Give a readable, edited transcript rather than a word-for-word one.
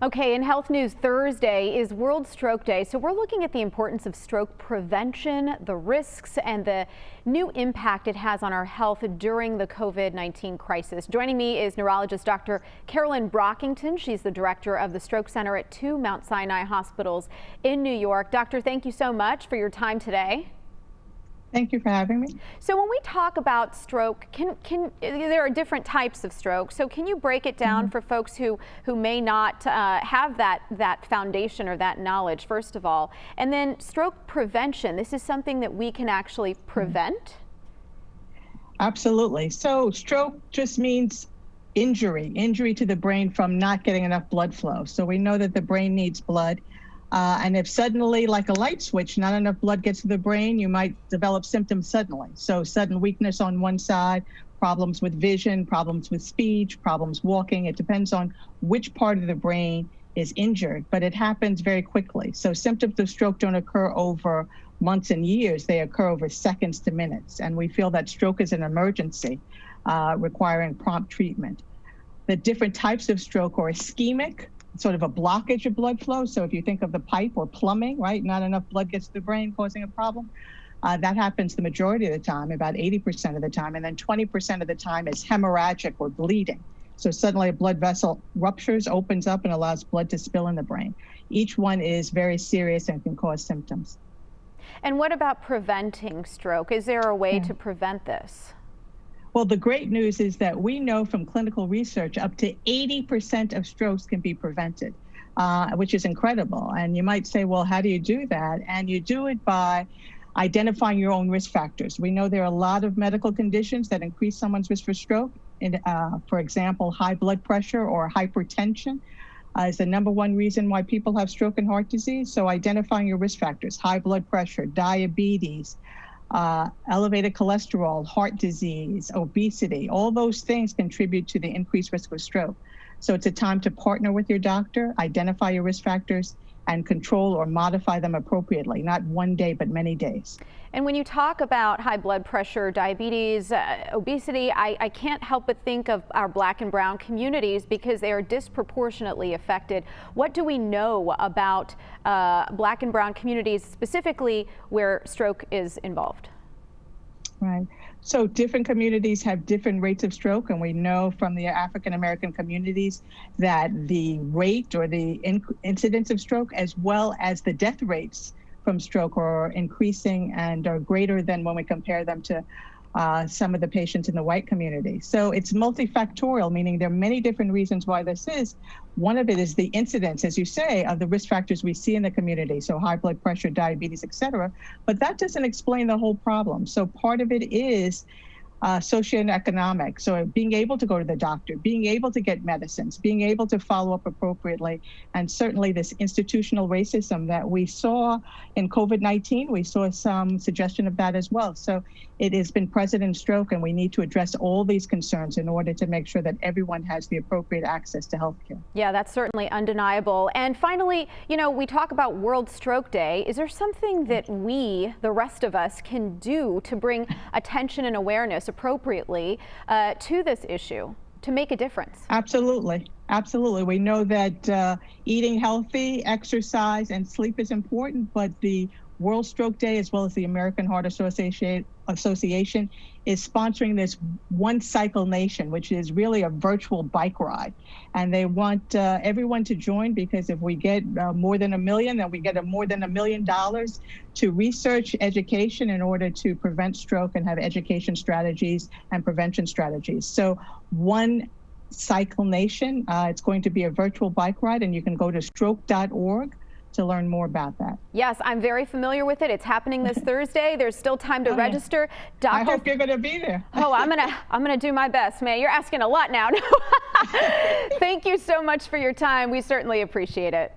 Okay, in Health News, Thursday is World Stroke Day, so we're looking at the importance of stroke prevention, the risks, and the new impact it has on our health during the COVID-19 crisis. Joining me is neurologist Dr. Carolyn Brockington. She's the director of the Stroke Center at 2 Mount Sinai hospitals in New York. Doctor, thank you so much for your time today. Thank you for having me. So when we talk about stroke, there are different types of stroke. So can you break it down for folks who may not have that foundation or that knowledge, first of all? And then stroke prevention, this is something that we can actually prevent? Absolutely. So stroke just means injury to the brain from not getting enough blood flow. So we know that the brain needs blood. And if suddenly, like a light switch, not enough blood gets to the brain, you might develop symptoms suddenly. So sudden weakness on one side, problems with vision, problems with speech, problems walking. It depends on which part of the brain is injured, but it happens very quickly. So symptoms of stroke don't occur over months and years. They occur over seconds to minutes. And we feel that stroke is an emergency requiring prompt treatment. The different types of stroke are ischemic, sort of a blockage of blood flow. So if you think of the pipe or plumbing, right, not enough blood gets to the brain causing a problem. That happens the majority of the time, about 80% of the time. And then 20% of the time is hemorrhagic or bleeding. So suddenly a blood vessel ruptures, opens up, and allows blood to spill in the brain. Each one is very serious and can cause symptoms. And what about preventing stroke? Is there a way to prevent this? Well, the great news is that we know from clinical research up to 80% of strokes can be prevented, which is incredible. And you might say, well, how do you do that? And you do it by identifying your own risk factors. We know there are a lot of medical conditions that increase someone's risk for stroke. For example, high blood pressure or hypertension is the #1 reason why people have stroke and heart disease. So identifying your risk factors, high blood pressure, diabetes, elevated cholesterol, heart disease, obesity, all those things contribute to the increased risk of stroke. So it's a time to partner with your doctor, identify your risk factors, and control or modify them appropriately, not one day, but many days. And when you talk about high blood pressure, diabetes, obesity, I can't help but think of our Black and brown communities because they are disproportionately affected. What do we know about Black and brown communities, specifically where stroke is involved? Right. So different communities have different rates of stroke, and we know from the African American communities that the rate or the incidence of stroke, as well as the death rates from stroke, are increasing and are greater than when we compare them to some of the patients in the white community. So it's multifactorial, meaning there are many different reasons why this is. One of it is the incidence, as you say, of the risk factors we see in the community, so high blood pressure, diabetes, et cetera. But that doesn't explain the whole problem. So part of it is socioeconomic. So being able to go to the doctor, being able to get medicines, being able to follow up appropriately, and certainly this institutional racism that we saw in COVID-19, we saw some suggestion of that as well. So it has been present in stroke, and we need to address all these concerns in order to make sure that everyone has the appropriate access to health care. Yeah, that's certainly undeniable. And finally, you know, we talk about World Stroke Day. Is there something that we, the rest of us, can do to bring attention and awareness appropriately to this issue to make a difference? Absolutely. Absolutely. We know that eating healthy, exercise, and sleep is important, but the World Stroke Day, as well as the American Heart Association, is sponsoring this One Cycle Nation, which is really a virtual bike ride. And they want everyone to join, because if we get more than 1 million, then we get more than $1 million to research education in order to prevent stroke and have education strategies and prevention strategies. So One Cycle Nation, it's going to be a virtual bike ride, and you can go to stroke.org to learn more about that. Yes, I'm very familiar with it. It's happening this Thursday. There's still time to register. I hope you're going to be there. Oh, I'm gonna do my best, May. You're asking a lot now. Thank you so much for your time. We certainly appreciate it.